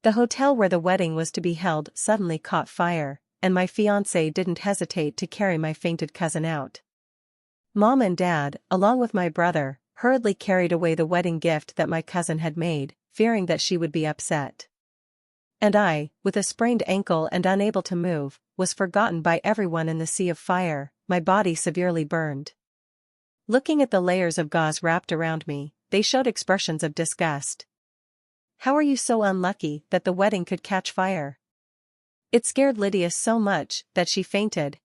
The hotel where the wedding was to be held suddenly caught fire, and my fiancé didn't hesitate to carry my fainted cousin out. Mom and Dad, along with my brother, hurriedly carried away the wedding gift that my cousin had made, fearing that she would be upset. And I, with a sprained ankle and unable to move, was forgotten by everyone in the sea of fire, my body severely burned. Looking at the layers of gauze wrapped around me, they showed expressions of disgust. How are you so unlucky that the wedding could catch fire? It scared Lydia so much that she fainted.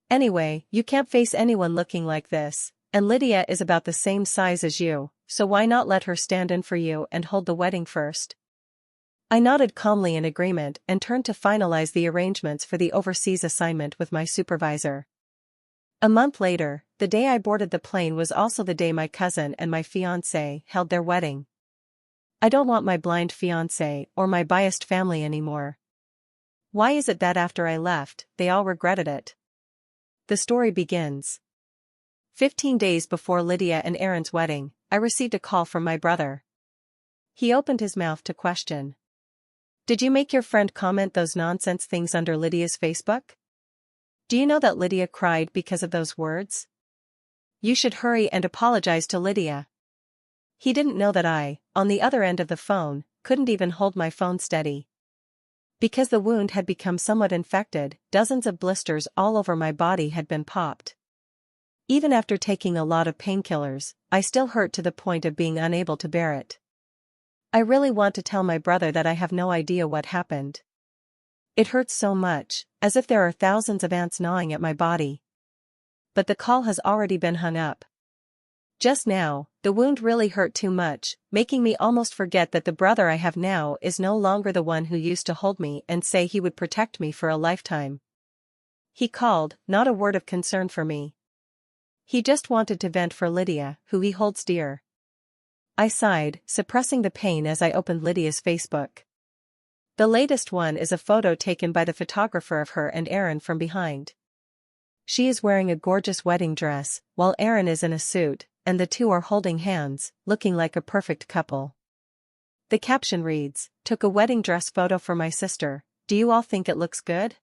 Anyway, you can't face anyone looking like this, and Lydia is about the same size as you, so why not let her stand in for you and hold the wedding first? I nodded calmly in agreement and turned to finalize the arrangements for the overseas assignment with my supervisor. A month later, the day I boarded the plane was also the day my cousin and my fiancé held their wedding. I don't want my blind fiancé or my biased family anymore. Why is it that after I left, they all regretted it? The story begins. 15 days before Lydia and Aaron's wedding, I received a call from my brother. He opened his mouth to question. Did you make your friend comment those nonsense things under Lydia's Facebook? Do you know that Lydia cried because of those words? You should hurry and apologize to Lydia. He didn't know that I, on the other end of the phone, couldn't even hold my phone steady. Because the wound had become somewhat infected, dozens of blisters all over my body had been popped. Even after taking a lot of painkillers, I still hurt to the point of being unable to bear it. I really want to tell my brother that I have no idea what happened. It hurts so much, as if there are thousands of ants gnawing at my body. But the call has already been hung up. Just now, the wound really hurt too much, making me almost forget that the brother I have now is no longer the one who used to hold me and say he would protect me for a lifetime. He called, not a word of concern for me. He just wanted to vent for Lydia, who he holds dear. I sighed, suppressing the pain as I opened Lydia's Facebook. The latest one is a photo taken by the photographer of her and Aaron from behind. She is wearing a gorgeous wedding dress, while Aaron is in a suit, and the two are holding hands, looking like a perfect couple. The caption reads, "Took a wedding dress photo for my sister, do you all think it looks good?"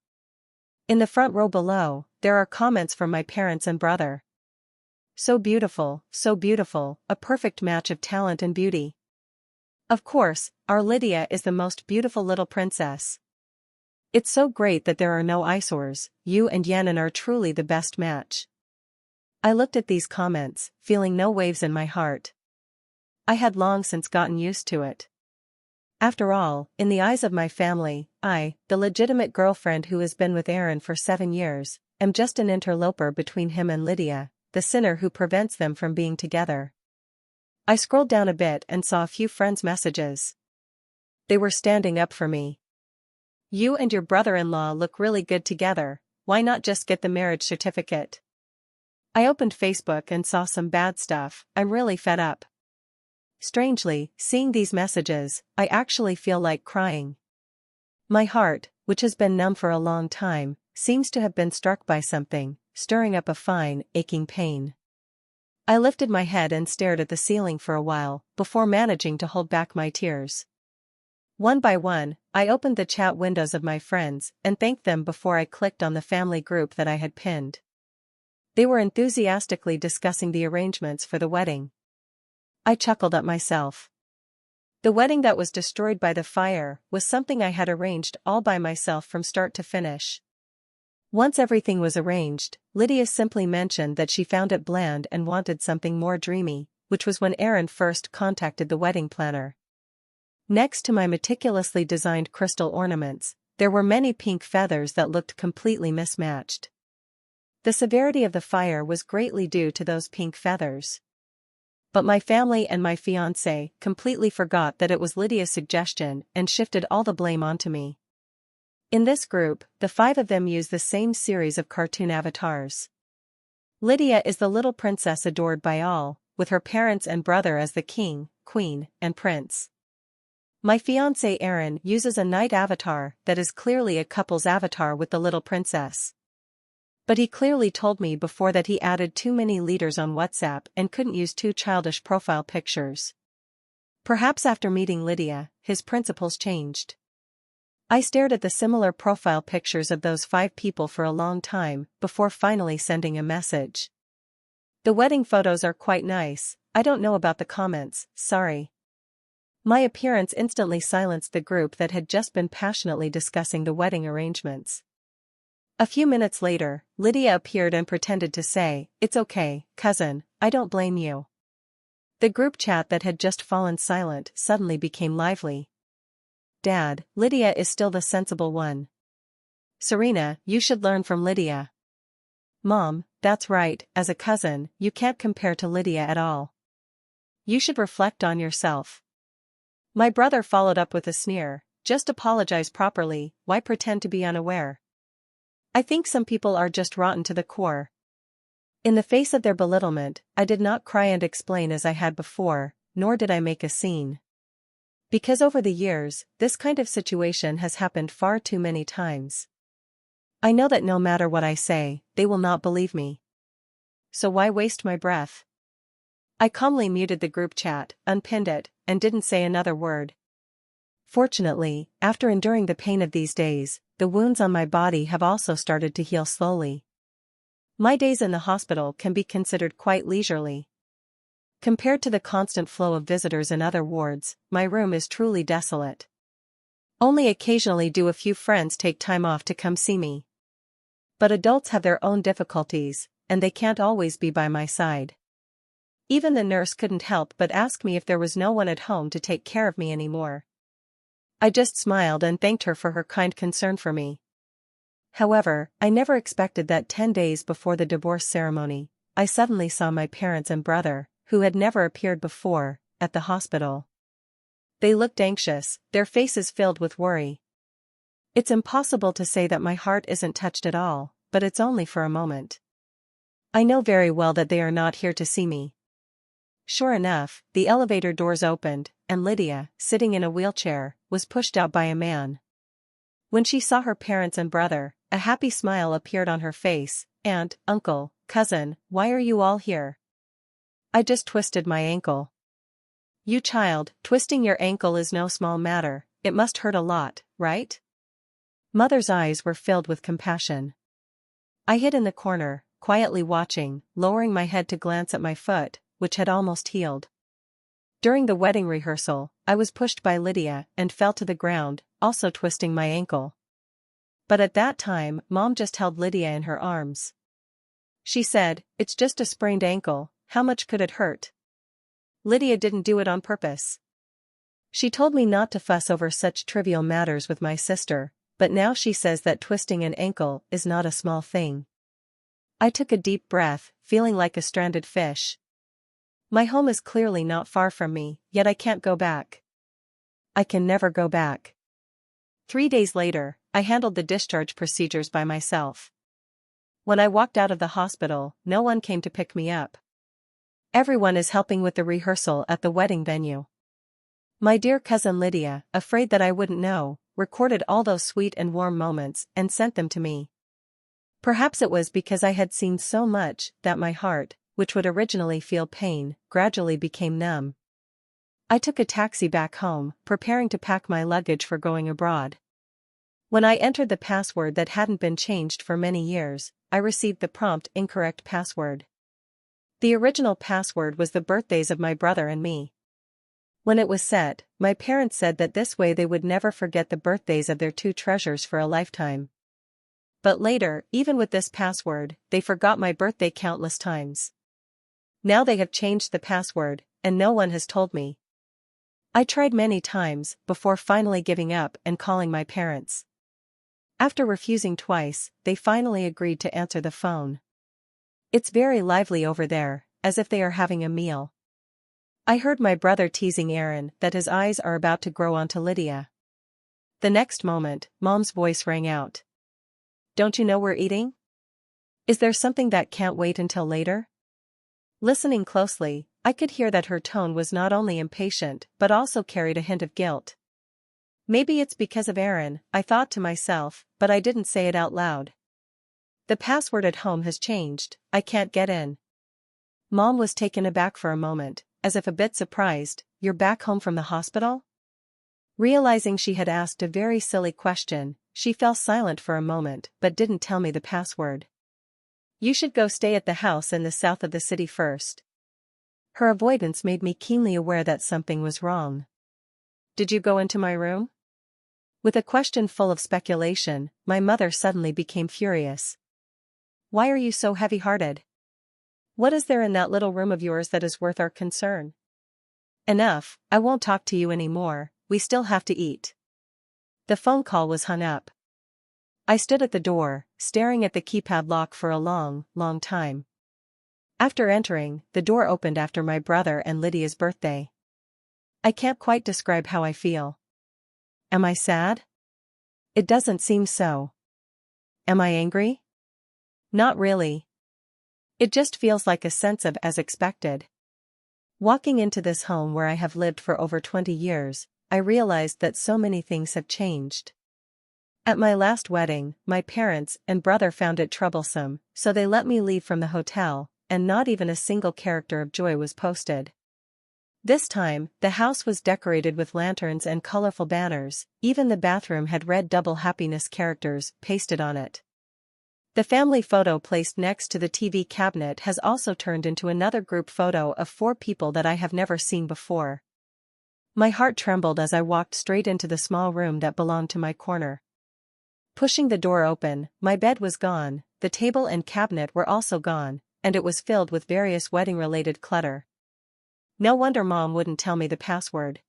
In the front row below, there are comments from my parents and brother. So beautiful, a perfect match of talent and beauty. Of course, our Lydia is the most beautiful little princess. It's so great that there are no eyesores, you and Yanan are truly the best match. I looked at these comments, feeling no waves in my heart. I had long since gotten used to it. After all, in the eyes of my family, I, the legitimate girlfriend who has been with Aaron for 7 years, am just an interloper between him and Lydia, the sinner who prevents them from being together. I scrolled down a bit and saw a few friends' messages. They were standing up for me. You and your brother-in-law look really good together, why not just get the marriage certificate? I opened Facebook and saw some bad stuff, I'm really fed up. Strangely, seeing these messages, I actually feel like crying. My heart, which has been numb for a long time, seems to have been struck by something, stirring up a fine, aching pain. I lifted my head and stared at the ceiling for a while, before managing to hold back my tears. One by one, I opened the chat windows of my friends and thanked them before I clicked on the family group that I had pinned. They were enthusiastically discussing the arrangements for the wedding. I chuckled at myself. The wedding that was destroyed by the fire was something I had arranged all by myself from start to finish. Once everything was arranged, Lydia simply mentioned that she found it bland and wanted something more dreamy, which was when Aaron first contacted the wedding planner. Next to my meticulously designed crystal ornaments, there were many pink feathers that looked completely mismatched. The severity of the fire was greatly due to those pink feathers. But my family and my fiancé completely forgot that it was Lydia's suggestion and shifted all the blame onto me. In this group, the 5 of them use the same series of cartoon avatars. Lydia is the little princess adored by all, with her parents and brother as the king, queen, and prince. My fiancé Aaron uses a knight avatar that is clearly a couple's avatar with the little princess. But he clearly told me before that he added too many leaders on WhatsApp and couldn't use 2 childish profile pictures. Perhaps after meeting Lydia, his principles changed. I stared at the similar profile pictures of those 5 people for a long time before finally sending a message. The wedding photos are quite nice, I don't know about the comments, sorry. My appearance instantly silenced the group that had just been passionately discussing the wedding arrangements. A few minutes later, Lydia appeared and pretended to say, "It's okay, cousin, I don't blame you." The group chat that had just fallen silent suddenly became lively. "Dad, Lydia is still the sensible one." "Serena, you should learn from Lydia." "Mom, that's right, as a cousin, you can't compare to Lydia at all. You should reflect on yourself." My brother followed up with a sneer, "Just apologize properly, why pretend to be unaware?" I think some people are just rotten to the core. In the face of their belittlement, I did not cry and explain as I had before, nor did I make a scene. Because over the years, this kind of situation has happened far too many times. I know that no matter what I say, they will not believe me. So why waste my breath? I calmly muted the group chat, unpinned it, and didn't say another word. Fortunately, after enduring the pain of these days, the wounds on my body have also started to heal slowly. My days in the hospital can be considered quite leisurely. Compared to the constant flow of visitors in other wards, my room is truly desolate. Only occasionally do a few friends take time off to come see me. But adults have their own difficulties, and they can't always be by my side. Even the nurse couldn't help but ask me if there was no one at home to take care of me anymore. I just smiled and thanked her for her kind concern for me. However, I never expected that 10 days before the divorce ceremony, I suddenly saw my parents and brother, who had never appeared before, at the hospital. They looked anxious, their faces filled with worry. It's impossible to say that my heart isn't touched at all, but it's only for a moment. I know very well that they are not here to see me. Sure enough, the elevator doors opened, and Lydia, sitting in a wheelchair, was pushed out by a man. When she saw her parents and brother, a happy smile appeared on her face, and, "Uncle, cousin, why are you all here?" "I just twisted my ankle." "You child, twisting your ankle is no small matter, it must hurt a lot, right?" Mother's eyes were filled with compassion. I hid in the corner, quietly watching, lowering my head to glance at my foot, which had almost healed. During the wedding rehearsal, I was pushed by Lydia and fell to the ground, also twisting my ankle. But at that time, Mom just held Lydia in her arms. She said, "It's just a sprained ankle, how much could it hurt?" Lydia didn't do it on purpose. She told me not to fuss over such trivial matters with my sister, but now she says that twisting an ankle is not a small thing. I took a deep breath, feeling like a stranded fish. My home is clearly not far from me, yet I can't go back. I can never go back. 3 days later, I handled the discharge procedures by myself. When I walked out of the hospital, no one came to pick me up. Everyone is helping with the rehearsal at the wedding venue. My dear cousin Lydia, afraid that I wouldn't know, recorded all those sweet and warm moments and sent them to me. Perhaps it was because I had seen so much that my heart, which would originally feel pain, gradually became numb. I took a taxi back home, preparing to pack my luggage for going abroad. When I entered the password that hadn't been changed for many years, I received the prompt incorrect password. The original password was the birthdays of my brother and me. When it was set, my parents said that this way they would never forget the birthdays of their 2 treasures for a lifetime. But later, even with this password, they forgot my birthday countless times. Now they have changed the password, and no one has told me. I tried many times, before finally giving up and calling my parents. After refusing twice, they finally agreed to answer the phone. It's very lively over there, as if they are having a meal. I heard my brother teasing Aaron that his eyes are about to grow onto Lydia. The next moment, Mom's voice rang out. "Don't you know we're eating? Is there something that can't wait until later?" Listening closely, I could hear that her tone was not only impatient but also carried a hint of guilt. Maybe it's because of Aaron, I thought to myself, but I didn't say it out loud. The password at home has changed, I can't get in. Mom was taken aback for a moment, as if a bit surprised. you're back home from the hospital?" Realizing she had asked a very silly question, she fell silent for a moment but didn't tell me the password. "You should go stay at the house in the south of the city first." Her avoidance made me keenly aware that something was wrong. "Did you go into my room?" With a question full of speculation, my mother suddenly became furious. "Why are you so heavy-hearted? What is there in that little room of yours that is worth our concern?" "Enough, I won't talk to you anymore, we still have to eat." The phone call was hung up. I stood at the door, staring at the keypad lock for a long, long time. After entering, the door opened after my brother and Lydia's birthday. I can't quite describe how I feel. Am I sad? It doesn't seem so. Am I angry? Not really. It just feels like a sense of as expected. Walking into this home where I have lived for over 20 years, I realized that so many things have changed. At my last wedding, my parents and brother found it troublesome, so they let me leave from the hotel, and not even a single character of joy was posted. This time, the house was decorated with lanterns and colorful banners, even the bathroom had red double happiness characters pasted on it. The family photo placed next to the TV cabinet has also turned into another group photo of 4 people that I have never seen before. My heart trembled as I walked straight into the small room that belonged to my corner. Pushing the door open, my bed was gone, the table and cabinet were also gone, and it was filled with various wedding-related clutter. No wonder Mom wouldn't tell me the password.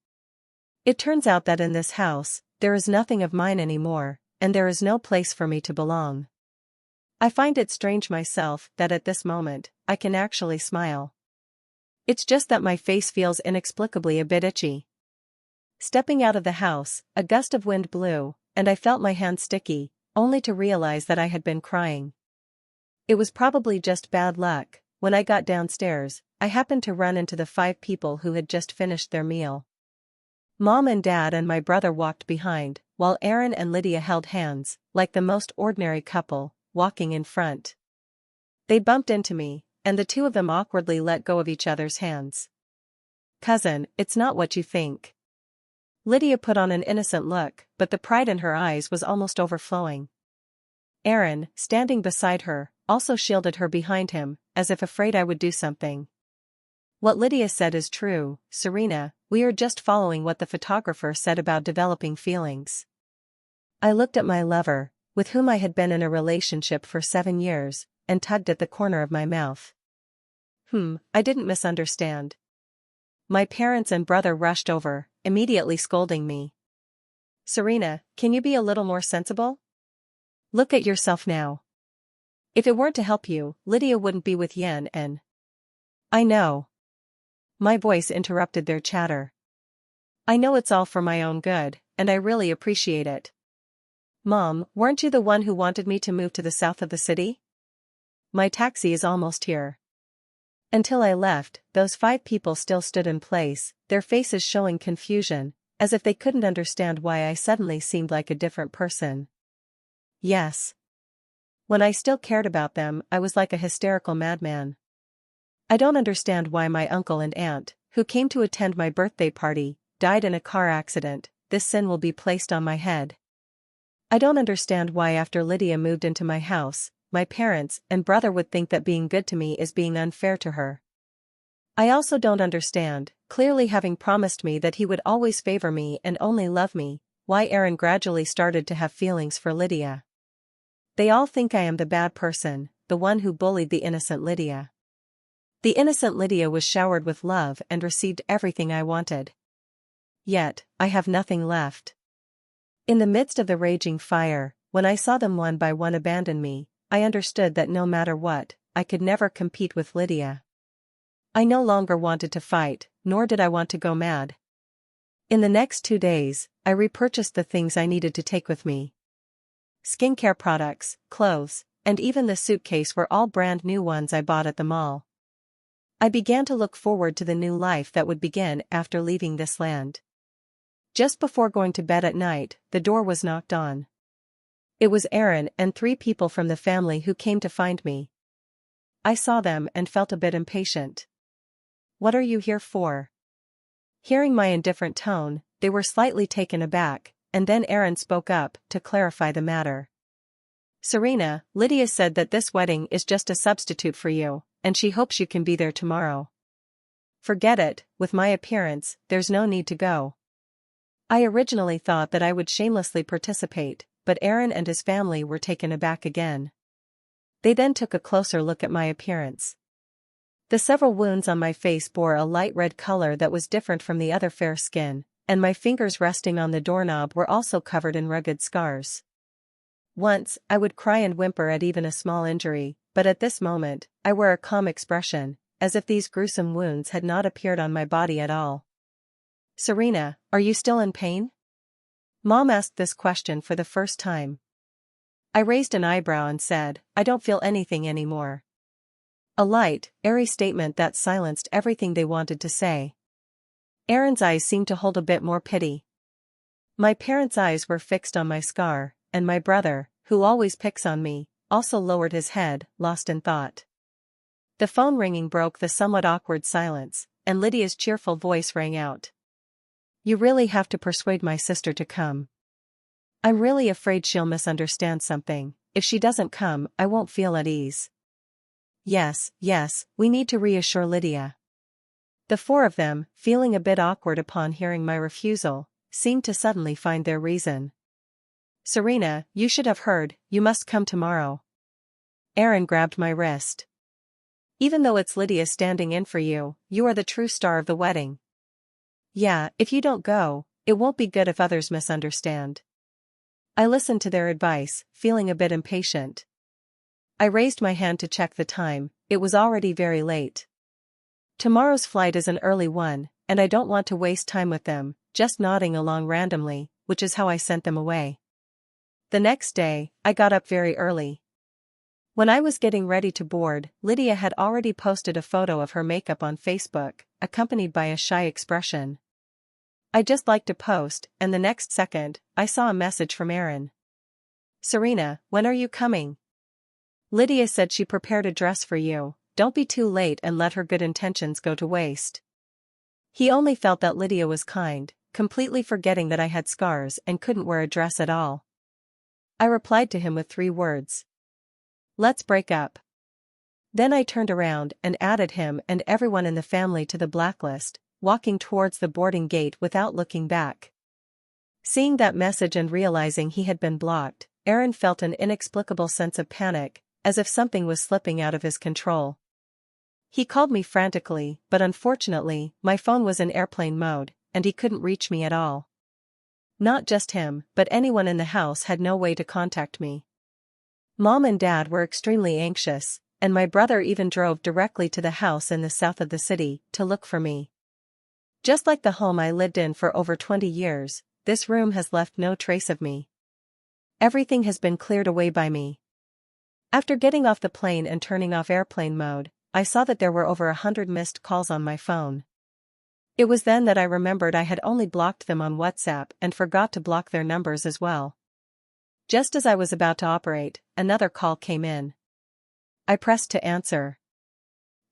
It turns out that in this house, there is nothing of mine anymore, and there is no place for me to belong. I find it strange myself that at this moment, I can actually smile. It's just that my face feels inexplicably a bit itchy. Stepping out of the house, a gust of wind blew, and I felt my hands sticky, only to realize that I had been crying. It was probably just bad luck. When I got downstairs, I happened to run into the 5 people who had just finished their meal. Mom and Dad and my brother walked behind, while Aaron and Lydia held hands, like the most ordinary couple, walking in front. They bumped into me, and the 2 of them awkwardly let go of each other's hands. "Cousin, it's not what you think." Lydia put on an innocent look, but the pride in her eyes was almost overflowing. Aaron, standing beside her, also shielded her behind him, as if afraid I would do something. "What Lydia said is true, Serena, we are just following what the photographer said about developing feelings." I looked at my lover, with whom I had been in a relationship for 7 years, and tugged at the corner of my mouth. I didn't misunderstand." My parents and brother rushed over, immediately scolding me. "Serena, can you be a little more sensible? Look at yourself now. If it weren't to help you, Lydia wouldn't be with Yen and—" "I know." My voice interrupted their chatter. "I know it's all for my own good, and I really appreciate it. Mom, weren't you the one who wanted me to move to the south of the city? My taxi is almost here." Until I left, those 5 people still stood in place, their faces showing confusion, as if they couldn't understand why I suddenly seemed like a different person. Yes. When I still cared about them, I was like a hysterical madman. I don't understand why my uncle and aunt, who came to attend my birthday party, died in a car accident. This sin will be placed on my head. I don't understand why after Lydia moved into my house, my parents and brother would think that being good to me is being unfair to her. I also don't understand, clearly having promised me that he would always favor me and only love me, why Aaron gradually started to have feelings for Lydia. They all think I am the bad person, the one who bullied the innocent Lydia. The innocent Lydia was showered with love and received everything I wanted. Yet, I have nothing left. In the midst of the raging fire, when I saw them one by one abandon me, I understood that no matter what, I could never compete with Lydia. I no longer wanted to fight, nor did I want to go mad. In the next 2 days, I repurchased the things I needed to take with me. Skincare products, clothes, and even the suitcase were all brand new ones I bought at the mall. I began to look forward to the new life that would begin after leaving this land. Just before going to bed at night, the door was knocked on. It was Aaron and 3 people from the family who came to find me. I saw them and felt a bit impatient. "What are you here for?" Hearing my indifferent tone, they were slightly taken aback, and then Aaron spoke up to clarify the matter. Serena, Lydia said that this wedding is just a substitute for you, and she hopes you can be there tomorrow. Forget it, with my appearance, there's no need to go. I originally thought that I would shamelessly participate, but Aaron and his family were taken aback again. They then took a closer look at my appearance. The several wounds on my face bore a light red color that was different from the other fair skin, and my fingers resting on the doorknob were also covered in rugged scars. Once, I would cry and whimper at even a small injury, but at this moment, I wear a calm expression, as if these gruesome wounds had not appeared on my body at all. Serena, are you still in pain? Mom asked this question for the first time. I raised an eyebrow and said, I don't feel anything anymore. A light, airy statement that silenced everything they wanted to say. Aaron's eyes seemed to hold a bit more pity. My parents' eyes were fixed on my scar, and my brother, who always picks on me, also lowered his head, lost in thought. The phone ringing broke the somewhat awkward silence, and Lydia's cheerful voice rang out. You really have to persuade my sister to come. I'm really afraid she'll misunderstand something. If she doesn't come, I won't feel at ease. Yes, we need to reassure Lydia. The four of them, feeling a bit awkward upon hearing my refusal, seemed to suddenly find their reason. Serena, you should have heard, you must come tomorrow. Aaron grabbed my wrist. Even though it's Lydia standing in for you, you are the true star of the wedding. Yeah, if you don't go, it won't be good if others misunderstand. I listened to their advice, feeling a bit impatient. I raised my hand to check the time, it was already very late. Tomorrow's flight is an early one, and I don't want to waste time with them, just nodding along randomly, which is how I sent them away. The next day, I got up very early. When I was getting ready to board, Lydia had already posted a photo of her makeup on Facebook, accompanied by a shy expression. I just liked a post, and the next second, I saw a message from Aaron. Serena, when are you coming? Lydia said she prepared a dress for you, don't be too late and let her good intentions go to waste. He only felt that Lydia was kind, completely forgetting that I had scars and couldn't wear a dress at all. I replied to him with 3 words. Let's break up. Then I turned around and added him and everyone in the family to the blacklist, walking towards the boarding gate without looking back. Seeing that message and realizing he had been blocked, Aaron felt an inexplicable sense of panic, as if something was slipping out of his control. He called me frantically, but unfortunately, my phone was in airplane mode, and he couldn't reach me at all. Not just him, but anyone in the house had no way to contact me. Mom and Dad were extremely anxious, and my brother even drove directly to the house in the south of the city to look for me. Just like the home I lived in for over 20 years, this room has left no trace of me. Everything has been cleared away by me. After getting off the plane and turning off airplane mode, I saw that there were over 100 missed calls on my phone. It was then that I remembered I had only blocked them on WhatsApp and forgot to block their numbers as well. Just as I was about to operate, another call came in. I pressed to answer.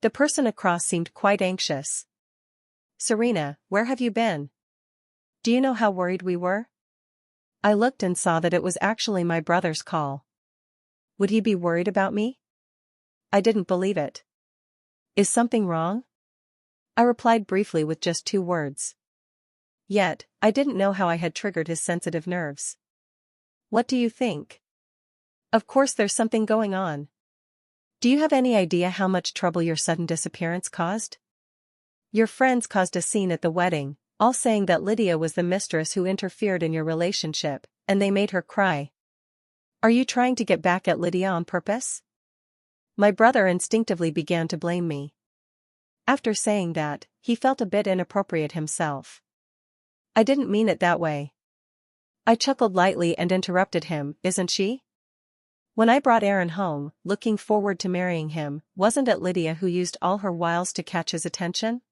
The person across seemed quite anxious. Serena, where have you been? Do you know how worried we were? I looked and saw that it was actually my brother's call. Would he be worried about me? I didn't believe it. Is something wrong? I replied briefly with just 2 words. Yet, I didn't know how I had triggered his sensitive nerves. What do you think? Of course there's something going on. Do you have any idea how much trouble your sudden disappearance caused? Your friends caused a scene at the wedding, all saying that Lydia was the mistress who interfered in your relationship, and they made her cry. Are you trying to get back at Lydia on purpose? My brother instinctively began to blame me. After saying that, he felt a bit inappropriate himself. I didn't mean it that way. I chuckled lightly and interrupted him, isn't she? When I brought Aaron home, looking forward to marrying him, wasn't it Lydia who used all her wiles to catch his attention?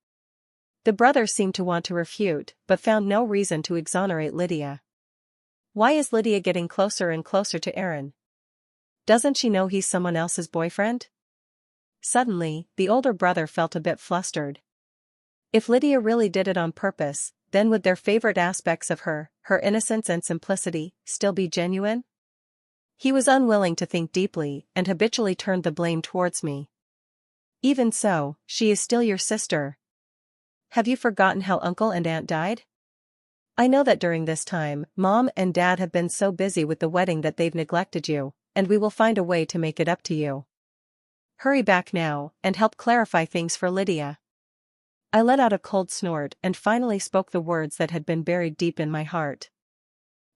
The brother seemed to want to refute, but found no reason to exonerate Lydia. Why is Lydia getting closer and closer to Aaron? Doesn't she know he's someone else's boyfriend? Suddenly, the older brother felt a bit flustered. If Lydia really did it on purpose, then would their favorite aspects of her, her innocence and simplicity, still be genuine? He was unwilling to think deeply and habitually turned the blame towards me. Even so, she is still your sister. Have you forgotten how Uncle and Aunt died? I know that during this time, Mom and Dad have been so busy with the wedding that they've neglected you, and we will find a way to make it up to you. Hurry back now, and help clarify things for Lydia. I let out a cold snort and finally spoke the words that had been buried deep in my heart.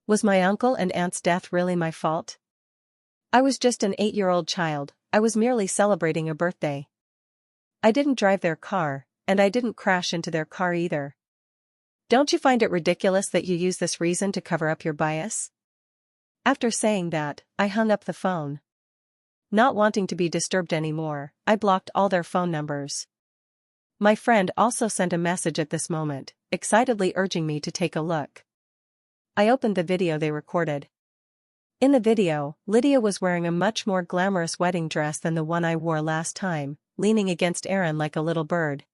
Was my uncle and aunt's death really my fault? I was just an 8-year-old child, I was merely celebrating a birthday. I didn't drive their car, and I didn't crash into their car either. Don't you find it ridiculous that you use this reason to cover up your bias? After saying that, I hung up the phone. Not wanting to be disturbed anymore, I blocked all their phone numbers. My friend also sent a message at this moment, excitedly urging me to take a look. I opened the video they recorded. In the video, Lydia was wearing a much more glamorous wedding dress than the one I wore last time, leaning against Aaron like a little bird.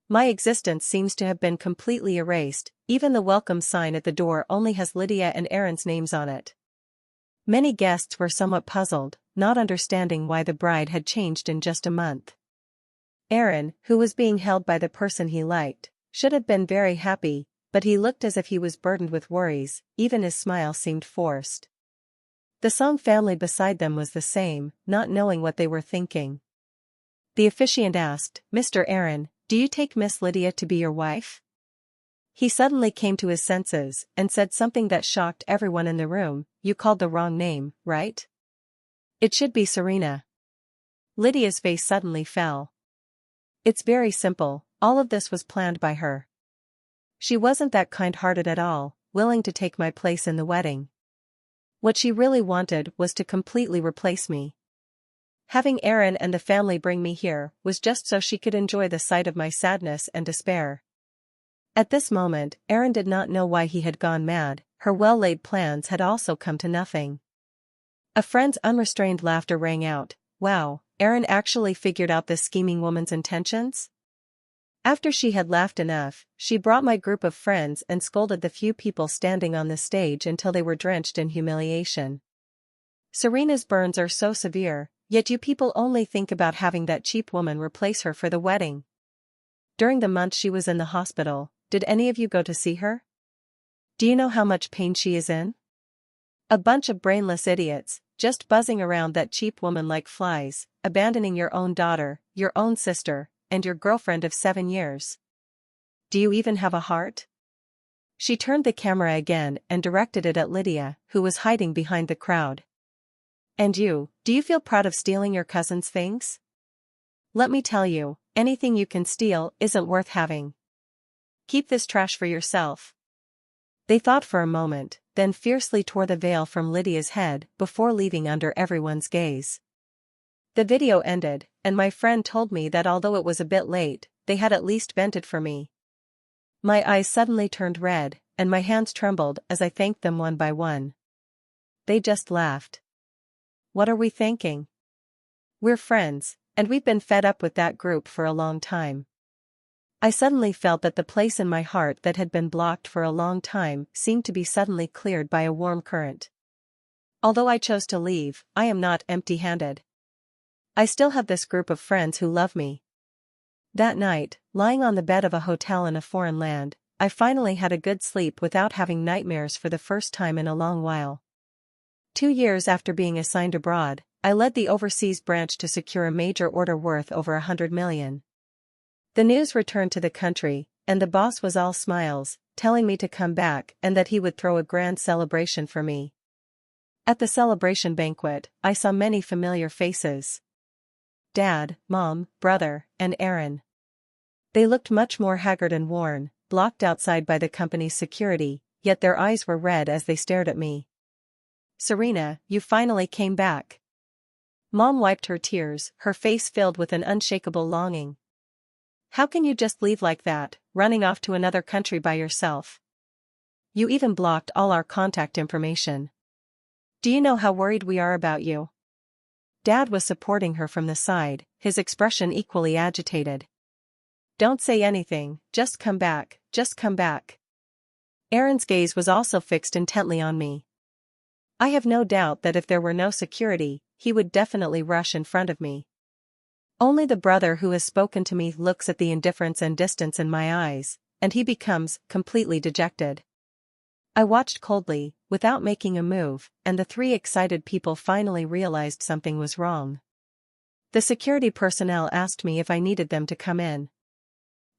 My existence seems to have been completely erased, even the welcome sign at the door only has Lydia and Aaron's names on it. Many guests were somewhat puzzled, not understanding why the bride had changed in just a month. Aaron, who was being held by the person he liked, should have been very happy, but he looked as if he was burdened with worries, even his smile seemed forced. The Song family beside them was the same, not knowing what they were thinking. The officiant asked, "Mr. Aaron, do you take Miss Lydia to be your wife?" He suddenly came to his senses and said something that shocked everyone in the room. "You called the wrong name, right? It should be Serena." Lydia's face suddenly fell. It's very simple, all of this was planned by her. She wasn't that kind-hearted at all, willing to take my place in the wedding. What she really wanted was to completely replace me. Having Aaron and the family bring me here was just so she could enjoy the sight of my sadness and despair. At this moment, Aaron did not know why he had gone mad, her well-laid plans had also come to nothing. A friend's unrestrained laughter rang out. Wow, Aaron actually figured out this scheming woman's intentions? After she had laughed enough, she brought my group of friends and scolded the few people standing on the stage until they were drenched in humiliation. Serena's burns are so severe, yet you people only think about having that cheap woman replace her for the wedding. During the month she was in the hospital, did any of you go to see her? Do you know how much pain she is in? A bunch of brainless idiots, just buzzing around that cheap woman like flies, abandoning your own daughter, your own sister, and your girlfriend of 7 years. Do you even have a heart? She turned the camera again and directed it at Lydia, who was hiding behind the crowd. And you, do you feel proud of stealing your cousin's things? Let me tell you, anything you can steal isn't worth having. Keep this trash for yourself. They thought for a moment, then fiercely tore the veil from Lydia's head before leaving under everyone's gaze. The video ended, and my friend told me that although it was a bit late, they had at least vented for me. My eyes suddenly turned red, and my hands trembled as I thanked them one by one. They just laughed. What are we thanking? We're friends, and we've been fed up with that group for a long time. I suddenly felt that the place in my heart that had been blocked for a long time seemed to be suddenly cleared by a warm current. Although I chose to leave, I am not empty-handed. I still have this group of friends who love me. That night, lying on the bed of a hotel in a foreign land, I finally had a good sleep without having nightmares for the first time in a long while. 2 years after being assigned abroad, I led the overseas branch to secure a major order worth over 100 million. The news returned to the country, and the boss was all smiles, telling me to come back and that he would throw a grand celebration for me. At the celebration banquet, I saw many familiar faces. Dad, Mom, brother, and Aaron. They looked much more haggard and worn, blocked outside by the company's security, yet their eyes were red as they stared at me. Serena, you finally came back. Mom wiped her tears, her face filled with an unshakable longing. How can you just leave like that, running off to another country by yourself? You even blocked all our contact information. Do you know how worried we are about you? Dad was supporting her from the side, his expression equally agitated. Don't say anything, just come back, just come back. Aaron's gaze was also fixed intently on me. I have no doubt that if there were no security, he would definitely rush in front of me. Only the brother who has spoken to me looks at the indifference and distance in my eyes, and he becomes completely dejected. I watched coldly, without making a move, and the three excited people finally realized something was wrong. The security personnel asked me if I needed them to come in.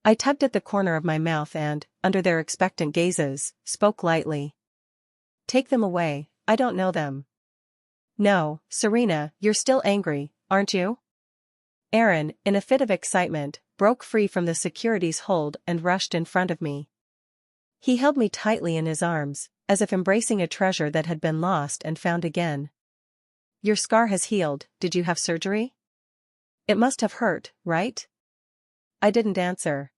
I tugged at the corner of my mouth and, under their expectant gazes, spoke lightly. Take them away, I don't know them. No, Serena, you're still angry, aren't you? Aaron, in a fit of excitement, broke free from the security's hold and rushed in front of me. He held me tightly in his arms, as if embracing a treasure that had been lost and found again. Your scar has healed, did you have surgery? It must have hurt, right? I didn't answer.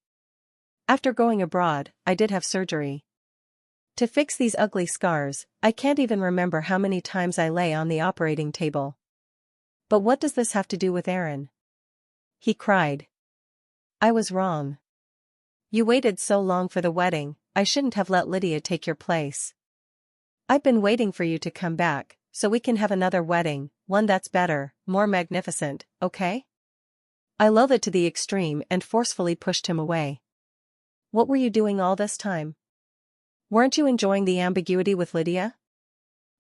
After going abroad, I did have surgery. To fix these ugly scars, I can't even remember how many times I lay on the operating table. But what does this have to do with Aaron? He cried. I was wrong. You waited so long for the wedding, I shouldn't have let Lydia take your place. I've been waiting for you to come back, so we can have another wedding, one that's better, more magnificent, okay? I loathed it to the extreme and forcefully pushed him away. What were you doing all this time? Weren't you enjoying the ambiguity with Lydia?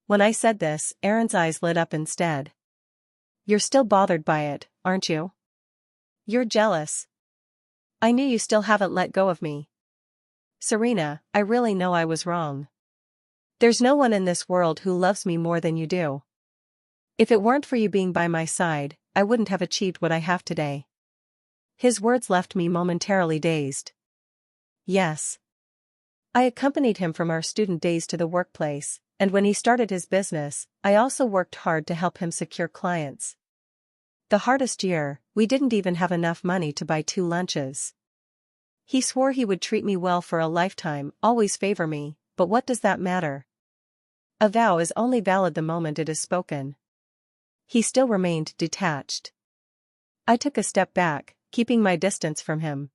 When I said this, Aaron's eyes lit up instead. You're still bothered by it, aren't you? You're jealous. I knew you still haven't let go of me. Serena, I really know I was wrong. There's no one in this world who loves me more than you do. If it weren't for you being by my side, I wouldn't have achieved what I have today. His words left me momentarily dazed. Yes. I accompanied him from our student days to the workplace, and when he started his business, I also worked hard to help him secure clients. The hardest year, we didn't even have enough money to buy 2 lunches. He swore he would treat me well for a lifetime, always favor me, but what does that matter? A vow is only valid the moment it is spoken. He still remained detached. I took a step back, keeping my distance from him.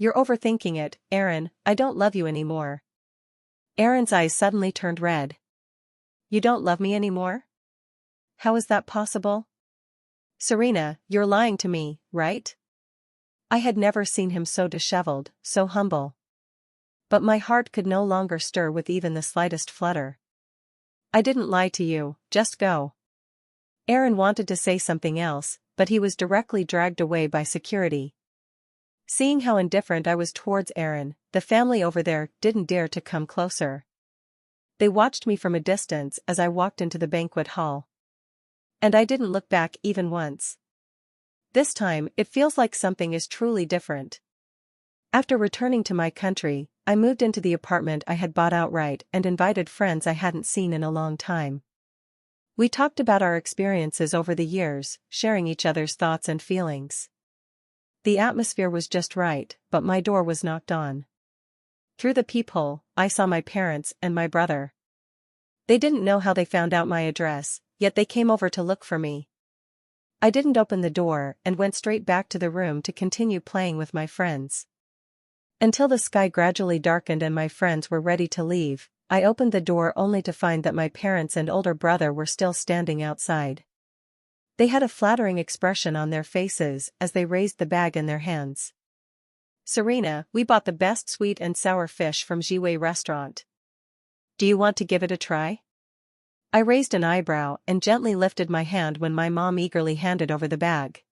You're overthinking it, Aaron, I don't love you anymore. Aaron's eyes suddenly turned red. You don't love me anymore? How is that possible? Serena, you're lying to me, right? I had never seen him so disheveled, so humble. But my heart could no longer stir with even the slightest flutter. I didn't lie to you, just go. Aaron wanted to say something else, but he was directly dragged away by security. Seeing how indifferent I was towards Aaron, the family over there didn't dare to come closer. They watched me from a distance as I walked into the banquet hall. And I didn't look back even once. This time, it feels like something is truly different. After returning to my country, I moved into the apartment I had bought outright and invited friends I hadn't seen in a long time. We talked about our experiences over the years, sharing each other's thoughts and feelings. The atmosphere was just right, but my door was knocked on. Through the peephole, I saw my parents and my brother. They didn't know how they found out my address, yet they came over to look for me. I didn't open the door and went straight back to the room to continue playing with my friends. Until the sky gradually darkened and my friends were ready to leave, I opened the door only to find that my parents and older brother were still standing outside. They had a flattering expression on their faces as they raised the bag in their hands. Serena, we bought the best sweet and sour fish from Jiwei restaurant. Do you want to give it a try? I raised an eyebrow and gently lifted my hand when my mom eagerly handed over the bag.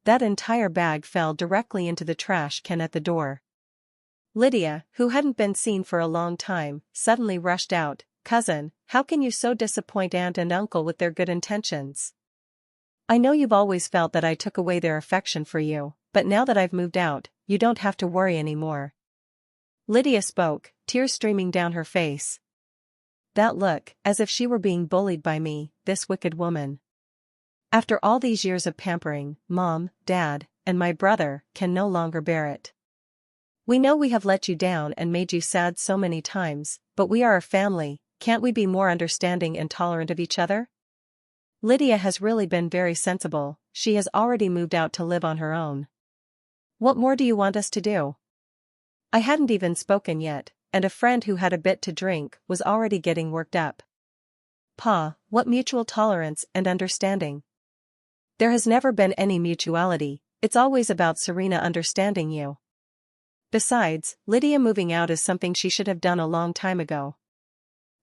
That entire bag fell directly into the trash can at the door. Lydia, who hadn't been seen for a long time, suddenly rushed out. Cousin, how can you so disappoint aunt and uncle with their good intentions? I know you've always felt that I took away their affection for you, but now that I've moved out, you don't have to worry anymore. Lydia spoke, tears streaming down her face. That look, as if she were being bullied by me, this wicked woman. After all these years of pampering, Mom, Dad, and my brother can no longer bear it. We know we have let you down and made you sad so many times, but we are a family, can't we be more understanding and tolerant of each other? Lydia has really been very sensible, she has already moved out to live on her own. What more do you want us to do? I hadn't even spoken yet, and a friend who had a bit to drink was already getting worked up. Pa, what mutual tolerance and understanding? There has never been any mutuality, it's always about Serena understanding you. Besides, Lydia moving out is something she should have done a long time ago.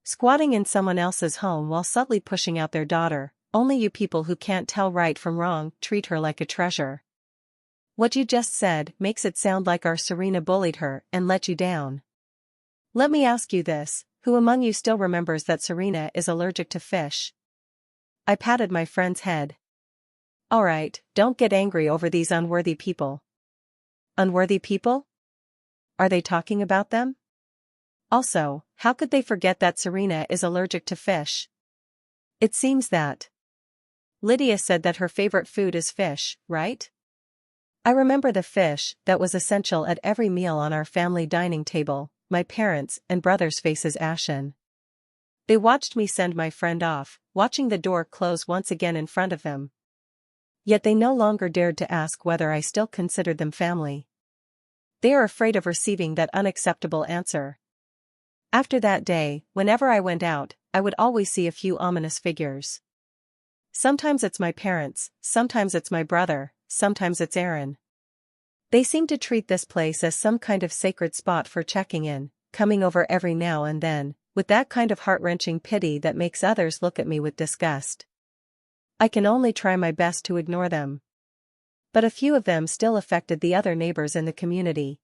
Squatting in someone else's home while subtly pushing out their daughter, only you people who can't tell right from wrong treat her like a treasure. What you just said makes it sound like our Serena bullied her and let you down. Let me ask you this, who among you still remembers that Serena is allergic to fish? I patted my friend's head. Alright, don't get angry over these unworthy people. Unworthy people? Are they talking about them? Also, how could they forget that Serena is allergic to fish? It seems that Lydia said that her favorite food is fish, right? I remember the fish that was essential at every meal on our family dining table, my parents' and brother's faces ashen. They watched me send my friend off, watching the door close once again in front of them. Yet they no longer dared to ask whether I still considered them family. They are afraid of receiving that unacceptable answer. After that day, whenever I went out, I would always see a few ominous figures. Sometimes it's my parents, sometimes it's my brother, sometimes it's Aaron. They seem to treat this place as some kind of sacred spot for checking in, coming over every now and then, with that kind of heart-wrenching pity that makes others look at me with disgust. I can only try my best to ignore them. But a few of them still affected the other neighbors in the community.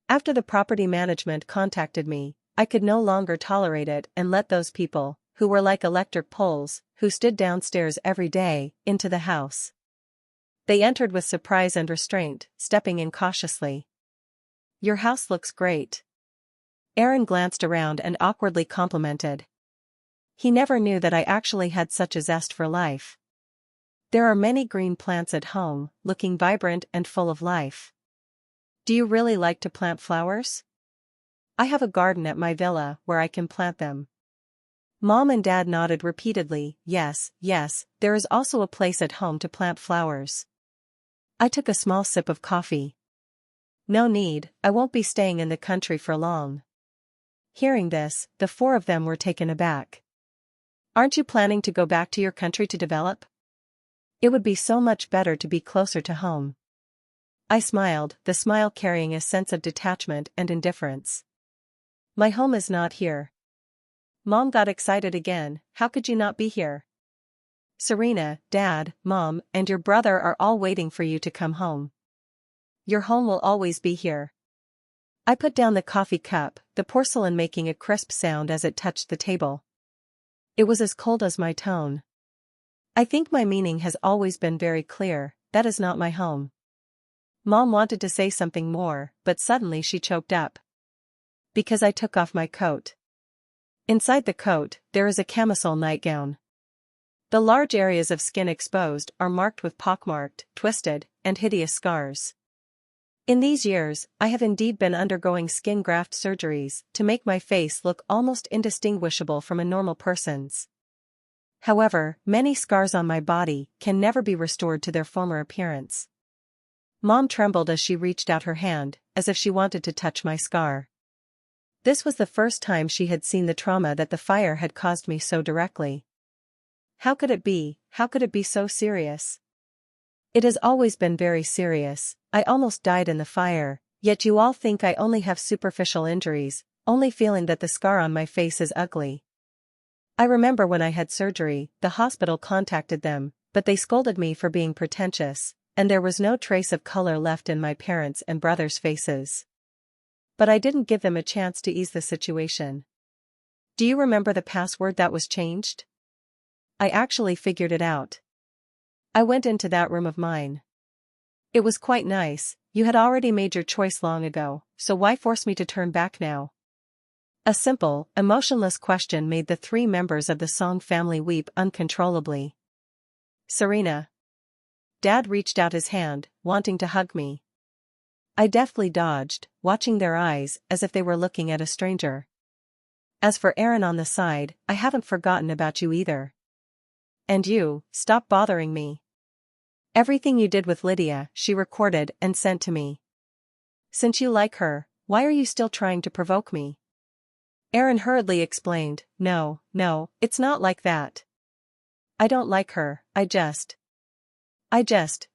After the property management contacted me, I could no longer tolerate it and let those people, who were like electric poles, who stood downstairs every day, into the house. They entered with surprise and restraint, stepping in cautiously. Your house looks great. Aaron glanced around and awkwardly complimented. He never knew that I actually had such a zest for life. There are many green plants at home, looking vibrant and full of life. Do you really like to plant flowers? I have a garden at my villa where I can plant them. Mom and Dad nodded repeatedly. Yes, yes, there is also a place at home to plant flowers. I took a small sip of coffee. No need, I won't be staying in the country for long. Hearing this, the four of them were taken aback. Aren't you planning to go back to your country to develop? It would be so much better to be closer to home. I smiled, the smile carrying a sense of detachment and indifference. My home is not here. Mom got excited again. How could you not be here? Serena, Dad, Mom, and your brother are all waiting for you to come home. Your home will always be here. I put down the coffee cup, the porcelain making a crisp sound as it touched the table. It was as cold as my tone. I think my meaning has always been very clear, that is not my home. Mom wanted to say something more, but suddenly she choked up. Because I took off my coat. Inside the coat, there is a camisole nightgown. The large areas of skin exposed are marked with pockmarked, twisted, and hideous scars. In these years, I have indeed been undergoing skin graft surgeries to make my face look almost indistinguishable from a normal person's. However, many scars on my body can never be restored to their former appearance. Mom trembled as she reached out her hand, as if she wanted to touch my scar. This was the first time she had seen the trauma that the fire had caused me so directly. How could it be? How could it be so serious? It has always been very serious. I almost died in the fire, yet you all think I only have superficial injuries, only feeling that the scar on my face is ugly. I remember when I had surgery, the hospital contacted them, but they scolded me for being pretentious, and there was no trace of color left in my parents' and brother's faces. But I didn't give them a chance to ease the situation. Do you remember the password that was changed? I actually figured it out. I went into that room of mine. It was quite nice. You had already made your choice long ago, so why force me to turn back now? A simple, emotionless question made the three members of the Song family weep uncontrollably. Serena. Dad reached out his hand, wanting to hug me. I deftly dodged, watching their eyes as if they were looking at a stranger. As for Aaron on the side, I haven't forgotten about you either. And you, stop bothering me. Everything you did with Lydia, she recorded and sent to me. Since you like her, why are you still trying to provoke me? Aaron hurriedly explained, No, it's not like that. I don't like her, I just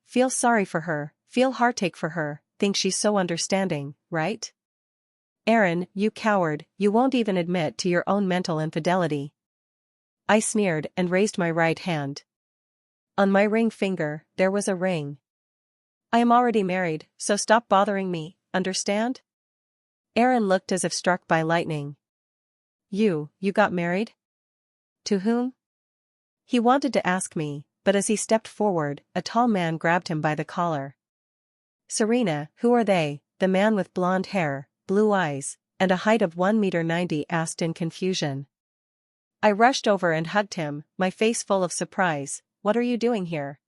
feel sorry for her, feel heartache for her, think she's so understanding, right? Aaron, you coward, you won't even admit to your own mental infidelity. I sneered and raised my right hand. On my ring finger, there was a ring. I am already married, so stop bothering me, understand? Aaron looked as if struck by lightning. You got married? To whom? He wanted to ask me, but as he stepped forward, a tall man grabbed him by the collar. Serena, who are they? The man with blonde hair, blue eyes, and a height of 1.90 m asked in confusion. I rushed over and hugged him, my face full of surprise. What are you doing here?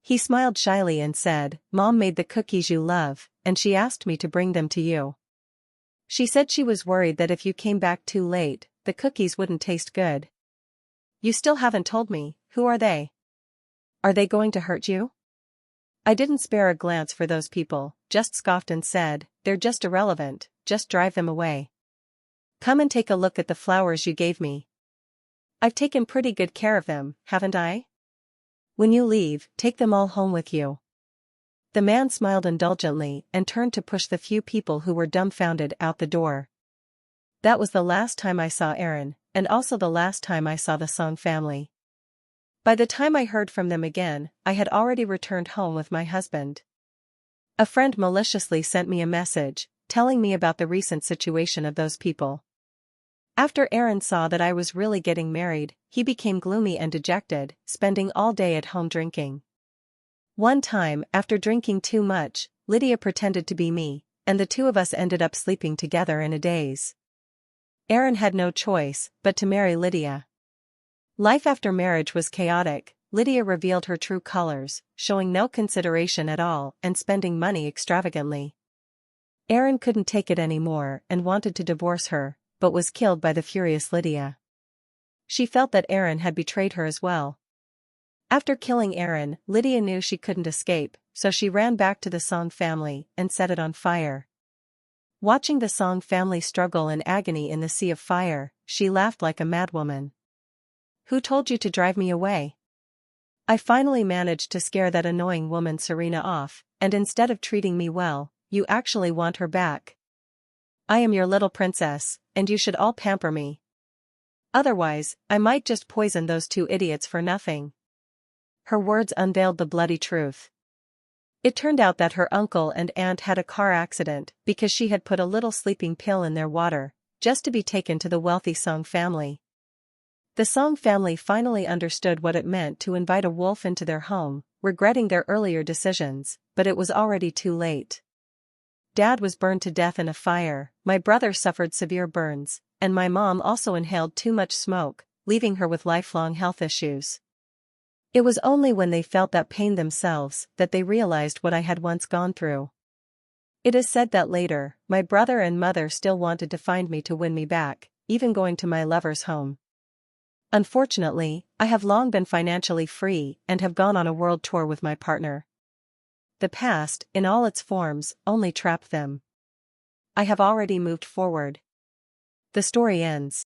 He smiled shyly and said, Mom made the cookies you love, and she asked me to bring them to you. She said she was worried that if you came back too late, the cookies wouldn't taste good. You still haven't told me, who are they? Are they going to hurt you? I didn't spare a glance for those people, just scoffed and said, They're just irrelevant, just drive them away. Come and take a look at the flowers you gave me. I've taken pretty good care of them, haven't I? When you leave, take them all home with you. The man smiled indulgently and turned to push the few people who were dumbfounded out the door. That was the last time I saw Aaron, and also the last time I saw the Song family. By the time I heard from them again, I had already returned home with my husband. A friend maliciously sent me a message, telling me about the recent situation of those people. After Aaron saw that I was really getting married, he became gloomy and dejected, spending all day at home drinking. One time, after drinking too much, Lydia pretended to be me, and the two of us ended up sleeping together in a daze. Aaron had no choice but to marry Lydia. Life after marriage was chaotic. Lydia revealed her true colors, showing no consideration at all and spending money extravagantly. Aaron couldn't take it anymore and wanted to divorce her, but was killed by the furious Lydia. She felt that Aaron had betrayed her as well. After killing Aaron, Lydia knew she couldn't escape, so she ran back to the Song family and set it on fire. Watching the Song family struggle in agony in the sea of fire, she laughed like a madwoman. Who told you to drive me away? I finally managed to scare that annoying woman Serena off, and instead of treating me well, you actually want her back. I am your little princess, and you should all pamper me. Otherwise, I might just poison those two idiots for nothing. Her words unveiled the bloody truth. It turned out that her uncle and aunt had a car accident because she had put a little sleeping pill in their water, just to be taken to the wealthy Song family. The Song family finally understood what it meant to invite a wolf into their home, regretting their earlier decisions, but it was already too late. Dad was burned to death in a fire, my brother suffered severe burns, and my mom also inhaled too much smoke, leaving her with lifelong health issues. It was only when they felt that pain themselves that they realized what I had once gone through. It is said that later, my brother and mother still wanted to find me to win me back, even going to my lover's home. Unfortunately, I have long been financially free and have gone on a world tour with my partner. The past, in all its forms, only trapped them. I have already moved forward. The story ends.